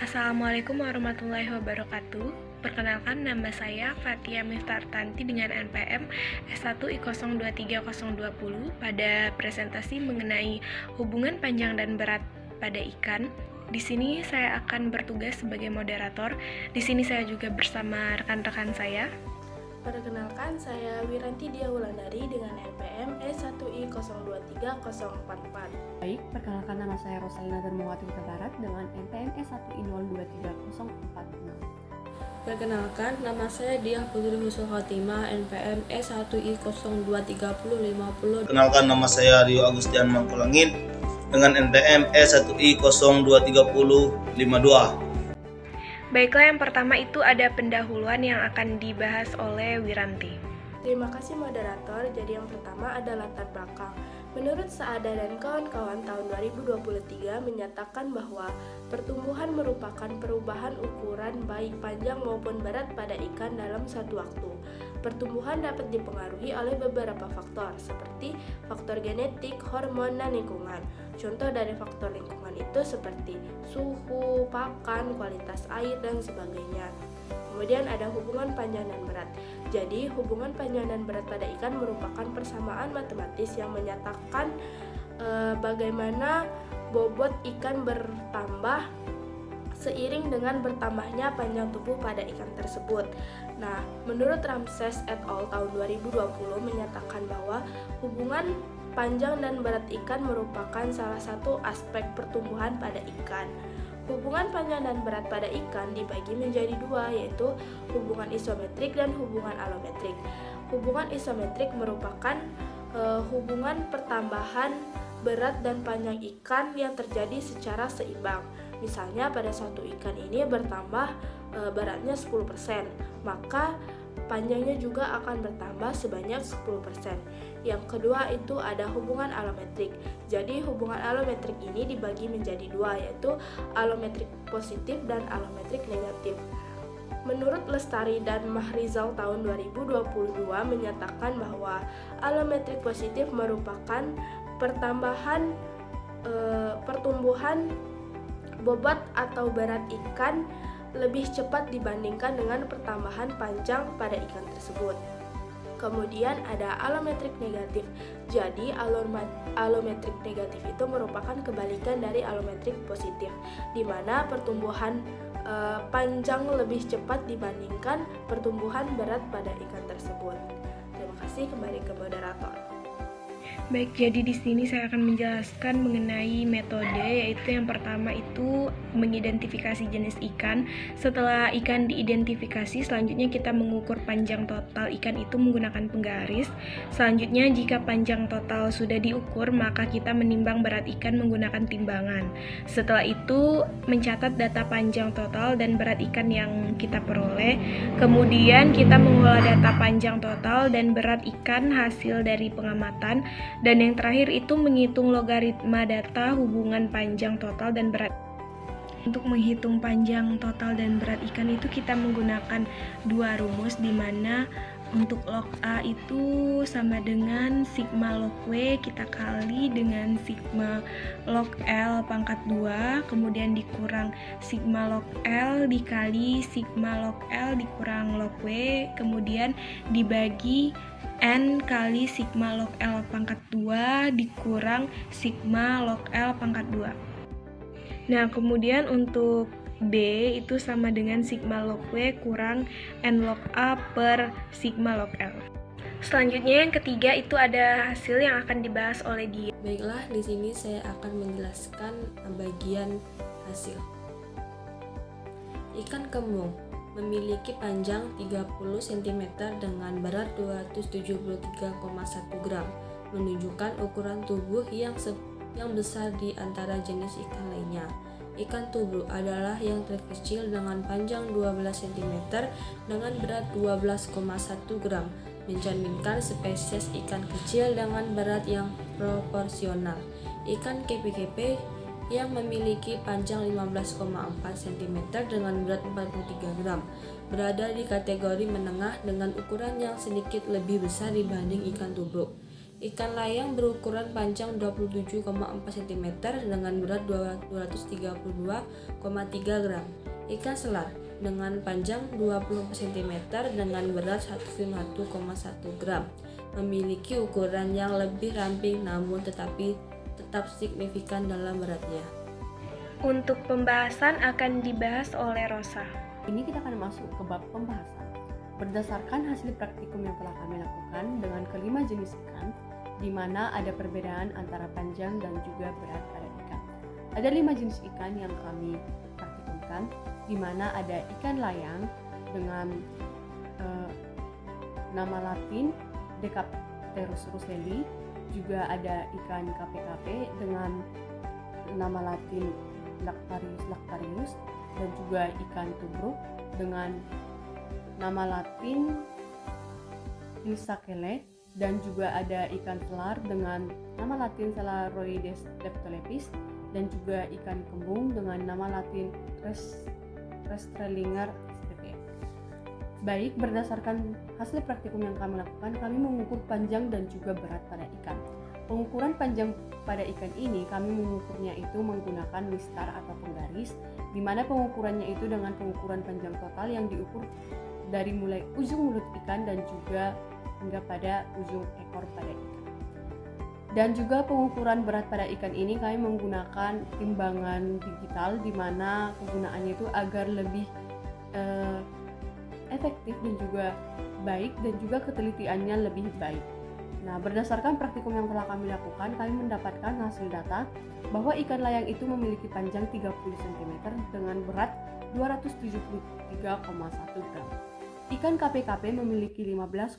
Assalamualaikum warahmatullahi wabarakatuh. Perkenalkan, nama saya Fatia Miftartanti dengan NPM S1I023020 pada presentasi mengenai hubungan panjang dan berat pada ikan. Di sini saya akan bertugas sebagai moderator. Di sini saya juga bersama rekan-rekan saya. Perkenalkan, saya Wiranti Dia Wulandari dengan NPM S1I023044. Baik, perkenalkan nama saya Rosalina Darmawati Barat dengan NPM S1I023046. Perkenalkan, nama saya Diah Putri Husnul Khotimah, NPM S1I023050. Perkenalkan, nama saya Rio Agustian Mangkulangit dengan NPM S1I023052. Baiklah, yang pertama itu ada pendahuluan yang akan dibahas oleh Wiranti. Terima kasih moderator. Jadi yang pertama ada latar belakang. Menurut Saada dan kawan-kawan tahun 2023 menyatakan bahwa pertumbuhan merupakan perubahan ukuran baik panjang maupun berat pada ikan dalam satu waktu. Pertumbuhan dapat dipengaruhi oleh beberapa faktor seperti faktor genetik, hormon, dan lingkungan. Contoh dari faktor lingkungan itu seperti suhu, pakan, kualitas air, dan sebagainya. Kemudian ada hubungan panjang dan berat. Jadi, hubungan panjang dan berat pada ikan merupakan persamaan matematis yang menyatakan bagaimana bobot ikan bertambah seiring dengan bertambahnya panjang tubuh pada ikan tersebut. Nah, menurut Ramses et al. Tahun 2020 menyatakan bahwa hubungan panjang dan berat ikan merupakan salah satu aspek pertumbuhan pada ikan. Hubungan panjang dan berat pada ikan dibagi menjadi dua, yaitu hubungan isometrik dan hubungan alometrik. Hubungan isometrik merupakan hubungan pertambahan berat dan panjang ikan yang terjadi secara seimbang. Misalnya pada satu ikan ini bertambah beratnya 10%, maka panjangnya juga akan bertambah sebanyak 10%. Yang kedua itu ada hubungan alometrik. Jadi hubungan alometrik ini dibagi menjadi dua, yaitu alometrik positif dan alometrik negatif. Menurut Lestari dan Mahrizal tahun 2022 menyatakan bahwa alometrik positif merupakan pertumbuhan bobot atau berat ikan lebih cepat dibandingkan dengan pertambahan panjang pada ikan tersebut. Kemudian ada alometrik negatif. Jadi alometrik negatif itu merupakan kebalikan dari alometrik positif, di mana pertumbuhan panjang lebih cepat dibandingkan pertumbuhan berat pada ikan tersebut. Terima kasih, kembali ke moderator. Baik, jadi di sini saya akan menjelaskan mengenai metode, yaitu yang pertama itu mengidentifikasi jenis ikan. Setelah ikan diidentifikasi, selanjutnya kita mengukur panjang total ikan itu menggunakan penggaris. Selanjutnya, jika panjang total sudah diukur, maka kita menimbang berat ikan menggunakan timbangan. Setelah itu, mencatat data panjang total dan berat ikan yang kita peroleh. Kemudian, kita mengolah data panjang total dan berat ikan hasil dari pengamatan. Dan yang terakhir itu menghitung logaritma data hubungan panjang total dan berat. Untuk menghitung panjang total dan berat ikan itu kita menggunakan dua rumus, di mana untuk log A itu sama dengan sigma log W kita kali dengan sigma log L pangkat 2, kemudian dikurang sigma log L dikali sigma log L dikurang log W, kemudian dibagi N kali sigma log L pangkat 2 dikurang sigma log L pangkat 2. Nah, kemudian untuk B itu sama dengan sigma log W kurang N log A per sigma log L. Selanjutnya yang ketiga itu ada hasil yang akan dibahas oleh dia. Baiklah, di sini saya akan menjelaskan bagian hasil. Ikan kembung memiliki panjang 30 cm dengan berat 273,1 gram, menunjukkan ukuran tubuh yang besar di antara jenis ikan lainnya. Ikan tubruk adalah yang terkecil dengan panjang 12 cm dengan berat 12,1 gram, mencerminkan spesies ikan kecil dengan berat yang proporsional. Ikan kepe-kepe yang memiliki panjang 15,4 cm dengan berat 43 gram, berada di kategori menengah dengan ukuran yang sedikit lebih besar dibanding ikan tubruk. Ikan layang berukuran panjang 27,4 cm dengan berat 232,3 gram. Ikan selar dengan panjang 24 cm dengan berat 101,1 gram. Memiliki ukuran yang lebih ramping namun tetap signifikan dalam beratnya. Untuk pembahasan akan dibahas oleh Rosa. Ini kita akan masuk ke bab pembahasan. Berdasarkan hasil praktikum yang telah kami lakukan dengan kelima jenis ikan, di mana ada perbedaan antara panjang dan juga berat pada ikan. Ada 5 jenis ikan yang kami praktikumkan, di mana ada ikan layang dengan nama latin Decapterus russelli, juga ada ikan KPKP dengan nama latin Lactarius lactarius, dan juga ikan tubruk dengan nama latin Pisacele, dan juga ada ikan selar dengan nama latin Celaroides leptolepis, dan juga ikan kembung dengan nama latin Restrelinger spp. Baik, berdasarkan hasil praktikum yang kami lakukan, kami mengukur panjang dan juga berat pada ikan. Pengukuran panjang pada ikan ini kami mengukurnya itu menggunakan mistar atau penggaris, di mana pengukurannya itu dengan pengukuran panjang total yang diukur dari mulai ujung mulut ikan dan juga hingga pada ujung ekor pada ikan. Dan juga pengukuran berat pada ikan ini kami menggunakan timbangan digital, di mana kegunaannya itu agar lebih efektif dan juga baik, dan juga ketelitiannya lebih baik. Nah, berdasarkan praktikum yang telah kami lakukan, kami mendapatkan hasil data bahwa ikan layang itu memiliki panjang 30 cm dengan berat 273,1 gram. Ikan KPKP memiliki 15,4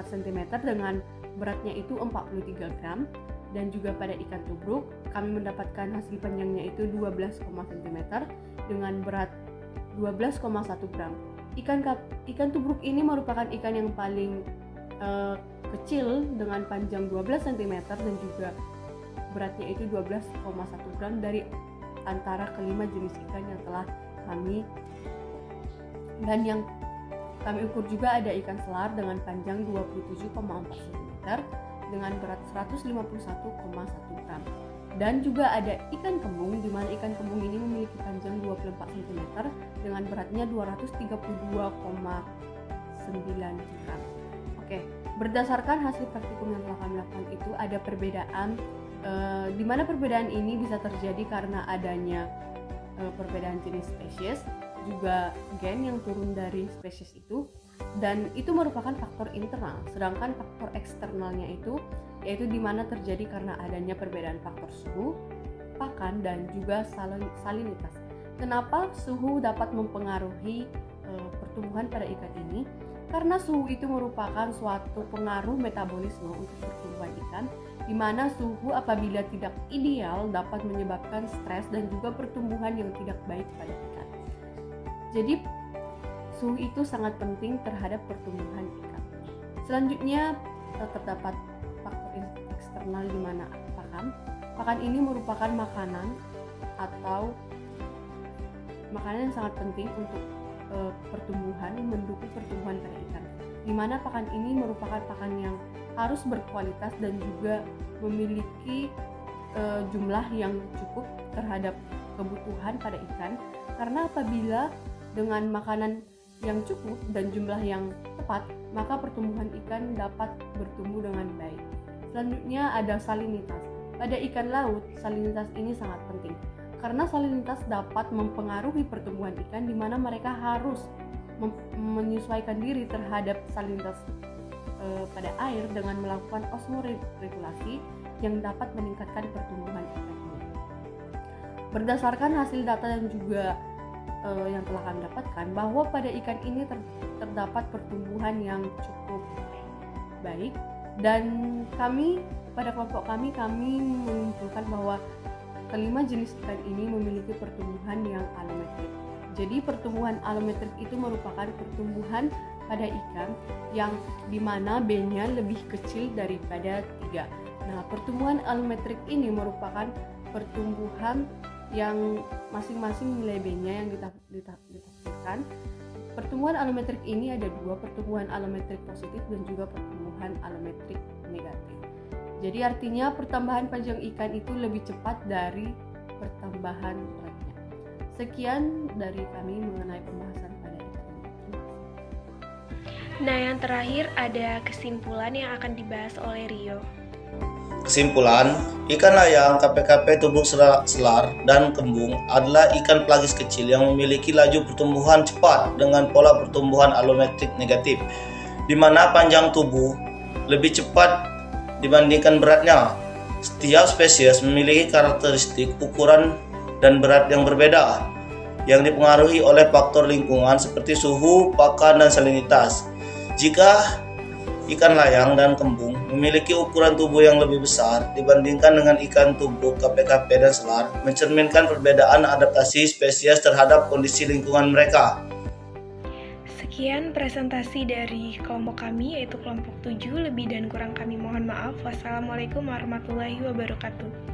cm dengan beratnya itu 43 gram. Dan juga pada ikan tubruk, kami mendapatkan hasil panjangnya itu 12 cm dengan berat 12,1 gram. Ikan tubruk ini merupakan ikan yang paling kecil dengan panjang 12 cm dan juga beratnya itu 12,1 gram dari antara kelima jenis ikan yang telah kami. Dan yang kami ukur juga ada ikan selar dengan panjang 27,4 cm dengan berat 151,1 gram. Dan juga ada ikan kembung, di mana ikan kembung ini memiliki panjang 24 cm dengan beratnya 232,9 gram. Oke, berdasarkan hasil praktikum yang telah kami lakukan itu ada perbedaan, di mana perbedaan ini bisa terjadi karena adanya perbedaan jenis spesies, juga gen yang turun dari spesies itu, dan itu merupakan faktor internal. Sedangkan faktor eksternalnya itu yaitu di mana terjadi karena adanya perbedaan faktor suhu, pakan, dan juga salinitas. Kenapa suhu dapat mempengaruhi pertumbuhan pada ikan ini? Karena suhu itu merupakan suatu pengaruh metabolisme untuk pertumbuhan ikan, di mana suhu apabila tidak ideal dapat menyebabkan stres dan juga pertumbuhan yang tidak baik pada ikan. Jadi suhu itu sangat penting terhadap pertumbuhan ikan. Selanjutnya terdapat faktor eksternal, di mana pakan. Pakan ini merupakan makanan atau makanan yang sangat penting untuk pertumbuhan, mendukung pertumbuhan pada ikan, di mana pakan ini merupakan pakan yang harus berkualitas dan juga memiliki jumlah yang cukup terhadap kebutuhan pada ikan. Karena apabila dengan makanan yang cukup dan jumlah yang tepat, maka pertumbuhan ikan dapat bertumbuh dengan baik. Selanjutnya ada salinitas. Pada ikan laut, salinitas ini sangat penting karena salinitas dapat mempengaruhi pertumbuhan ikan, di mana mereka harus menyesuaikan diri terhadap salinitas pada air dengan melakukan osmoregulasi yang dapat meningkatkan pertumbuhan ikan ini. Berdasarkan hasil data dan juga yang telah kami dapatkan, bahwa pada ikan ini terdapat pertumbuhan yang cukup baik, dan pada kelompok kami menyimpulkan bahwa kelima jenis ikan ini memiliki pertumbuhan yang alometrik. Jadi pertumbuhan alometrik itu merupakan pertumbuhan pada ikan yang dimana B-nya lebih kecil daripada 3. Nah, pertumbuhan alometrik ini merupakan pertumbuhan yang masing-masing nilai B-nya yang ditafsirkan. Pertumbuhan alometrik ini ada dua, pertumbuhan alometrik positif dan juga pertumbuhan alometrik negatif. Jadi artinya pertambahan panjang ikan itu lebih cepat dari pertambahan beratnya. Sekian dari kami mengenai pembahasan pada ikan ini. Nah, yang terakhir ada kesimpulan yang akan dibahas oleh Rio. Kesimpulan, ikan layang, KPKP, tubuh selar, dan kembung adalah ikan pelagis kecil yang memiliki laju pertumbuhan cepat dengan pola pertumbuhan alometrik negatif, di mana panjang tubuh lebih cepat dibandingkan beratnya. Setiap spesies memiliki karakteristik ukuran dan berat yang berbeda, yang dipengaruhi oleh faktor lingkungan seperti suhu, pakan, dan salinitas. Jika ikan layang dan kembung memiliki ukuran tubuh yang lebih besar dibandingkan dengan ikan tubuh KPKP dan selar, mencerminkan perbedaan adaptasi spesies terhadap kondisi lingkungan mereka. Sekian presentasi dari kelompok kami, yaitu kelompok 7. Lebih dan kurang kami mohon maaf. Wassalamualaikum warahmatullahi wabarakatuh.